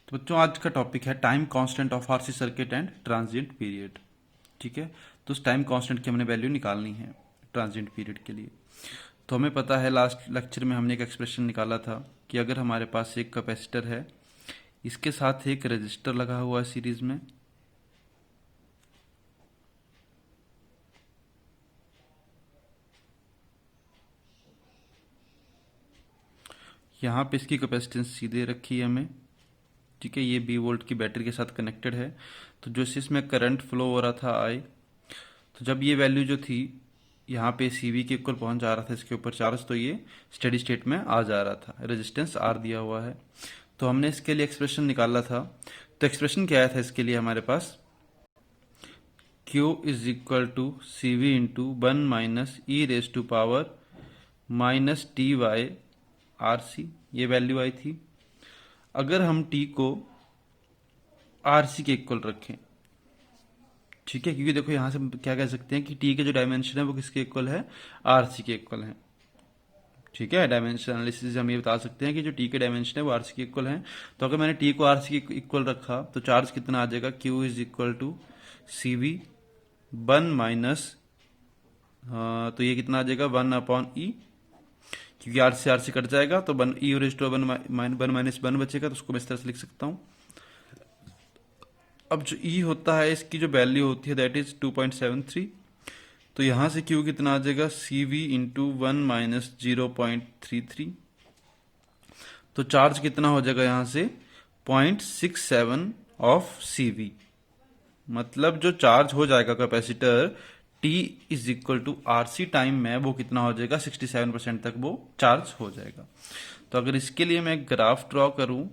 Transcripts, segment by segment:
तो बच्चों आज का टॉपिक है time constant of RC circuit and transient period. ठीक है, तो उस टाइम कांस्टेंट की हमने वैल्यू निकालनी है ट्रांजिएंट पीरियड के लिए। तो हमें पता है लास्ट लेक्चर में हमने एक एक्सप्रेशन निकाला था कि अगर हमारे पास एक कैपेसिटर है, इसके साथ एक रजिस्टर लगा हुआ है सीरीज में, यहाँ पे इसकी कैपेसिटेंस सीधे रखी है हमें। ठीक है, ये 20 वोल्ट की बैटरी के साथ कनेक्टेड है। तो जो इसमें करंट फ्लो हो रहा था आई, तो जब ये वैल्यू जो थी यहाँ पे सीवी के इक्वल पहुंच जा रहा था इसके ऊपर चार्ज, तो ये स्टेडी स्टेट में आ जा रहा था। रेजिस्टेंस आर दिया हुआ है, तो हमने इसके लिए एक्सप्रेशन निकाला था। तो एक्सप्रेशन क्या आया था इसके लिए हमारे पास, Q is equal to C V into 1 - e⁻² minus T by R C, ये वैल्यू आई थी। अगर हम t को आर सी के इक्वल रखें, ठीक है, क्योंकि देखो यहां से हम क्या कह सकते हैं कि t के जो डायमेंशन है वो किसके इक्वल है, आर सी के इक्वल है। ठीक है, डायमेंशन एनालिसिस से हम ये बता सकते हैं कि जो टी के डायमेंशन है वो आरसी के इक्वल है। तो अगर मैंने टी को आरसी के इक्वल रखा तो चार्ज कितना आ जाएगा, Q is equal to C V 1 minus, तो ये कितना आ जाएगा 1/e, क्योंकि आर से कट जाएगा तो 1 e और 1 - 1 बचेगा, तो उसको मैं इस तरह से लिख सकता हूँ। अब जो e होता है इसकी जो वैल्यू होती है दैट इज 2.73। तो यहां से Q कितना आ जाएगा, सी वी इंटू 1 - 0.33। तो चार्ज कितना हो जाएगा यहां से 0.67 ऑफ सी वी, मतलब जो चार्ज हो जाएगा capacitor T is equal to R C time में, वो कितना हो जाएगा 67% तक वो चार्ज हो जाएगा। तो अगर इसके लिए मैं ग्राफ ड्रॉ करूं,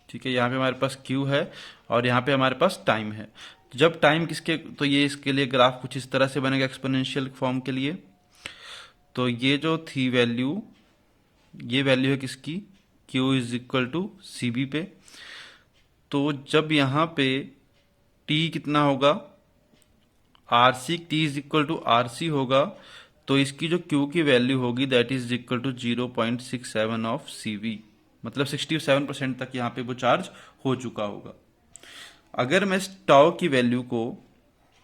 ठीक है, यहाँ पे हमारे पास Q है और यहाँ पे हमारे पास टाइम है। तो जब टाइम किसके, तो ये इसके लिए ग्राफ कुछ इस तरह से बनेगा एक्सपोनेंशियल फॉर्म के लिए। तो ये जो थी वैल्यू, ये वैल्यू है किसकी, Q is equal to C B पे। तो जब यहाँ पे T कितना होगा, R C, T is equal to R C होगा, तो इसकी जो Q की वैल्यू होगी that is equal to 0.67 of C V, मतलब 67% तक यहाँ पे वो चार्ज हो चुका होगा। अगर मैं इस टाउ की वैल्यू को,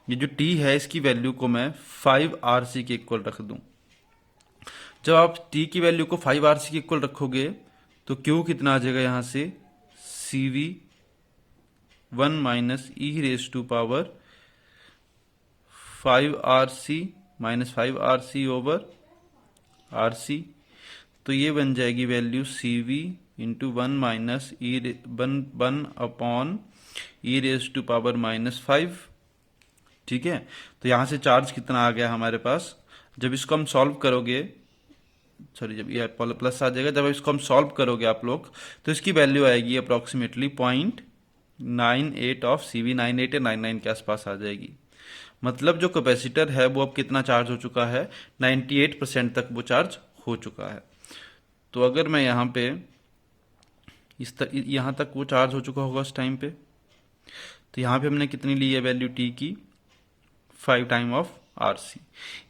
ये जो T है इसकी वैल्यू को मैं 5 RC के इक्वल रख दूं, जब आप T की वैल्यू को 5 RC के इक्वल रखोगे तो Q कितना आ जाएगा यहां से, C V 1 - e⁻² 5 RC minus 5 RC over RC। तो ये बन जाएगी value C V into 1 - e⁻²⁻⁻5। ठीक है, तो यहां से चार्ज कितना आ गया हमारे पास, जब इसको हम सॉल्व करोगे, सॉरी जब ये प्लस आ जाएगा, जब इसको हम सॉल्व करोगे आप लोग, तो इसकी वैल्यू आएगी अप्रोक्सीमेटली 0.98 ऑफ सी वी, 98 या 99 के आसपास आ जाएगी। मतलब जो कैपेसिटर है वो अब कितना चार्ज हो चुका है, 98% तक वो चार्ज हो चुका है। तो अगर मैं यहाँ पे यहाँ तक वो चार्ज हो चुका होगा उस टाइम पे, तो यहाँ पे हमने कितनी ली है वैल्यू टी की, 5 टाइम ऑफ आर सी।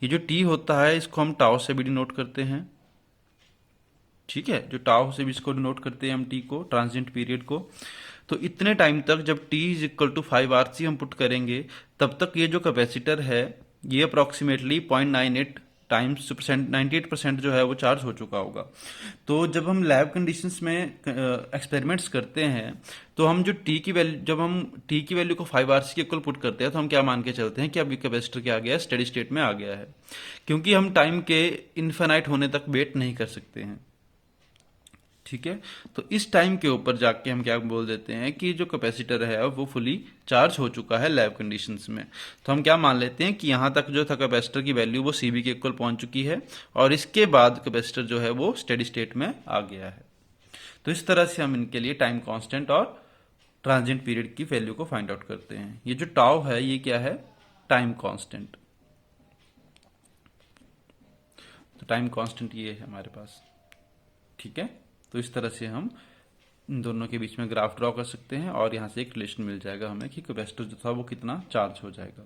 ये जो टी होता है इसको हम टाउ से भी डिनोट करते हैं। ठीक है, जो टाउ से भी इसको डिनोट करते हैं हम टी को, ट्रांजिएंट पीरियड को। तो इतने टाइम तक जब T is equal to 5 RC हम पुट करेंगे, तब तक ये जो कैपेसिटर है ये अप्रोक्सीमेटली 0.98 टाइम्स 98% जो है वो चार्ज हो चुका होगा। तो जब हम लैब कंडीशंस में एक्सपेरिमेंट्स करते हैं, तो हम जो टी की वैल्यू, जब हम टी की वैल्यू को 5 RC के इक्वल पुट करते हैं, तो हम क्या मान के चलते हैं कि अब ये कैपेसिटर क्या आ गया है, स्टेडी स्टेट में आ गया है, क्योंकि हम टाइम के इन्फिनाइट होने तक वेट नहीं कर सकते हैं। ठीक है, तो इस टाइम के ऊपर जाके हम क्या बोल देते हैं कि जो कैपेसिटर है वो फुली चार्ज हो चुका है लैब कंडीशंस में। तो हम क्या मान लेते हैं कि यहाँ तक जो था कैपेसिटर की वैल्यू वो सीबी के इक्वल पहुंच चुकी है, और इसके बाद कैपेसिटर जो है वो स्टेडी स्टेट में आ गया है। तो इस तरह से हम इनके लिए टाइम कांस्टेंट और ट्रांजिएंट पीरियड की वैल्यू को फाइंड आउट करते हैं। ये जो टाउ है ये क्या है, टाइम कांस्टेंट। तो टाइम कांस्टेंट ये है हमारे पास। ठीक है, तो इस तरह से हम इन दोनों के बीच में ग्राफ ड्रॉ कर सकते हैं और यहाँ से एक रिलेशन मिल जाएगा हमें कि कैपेसिटर जो था वो कितना चार्ज हो जाएगा।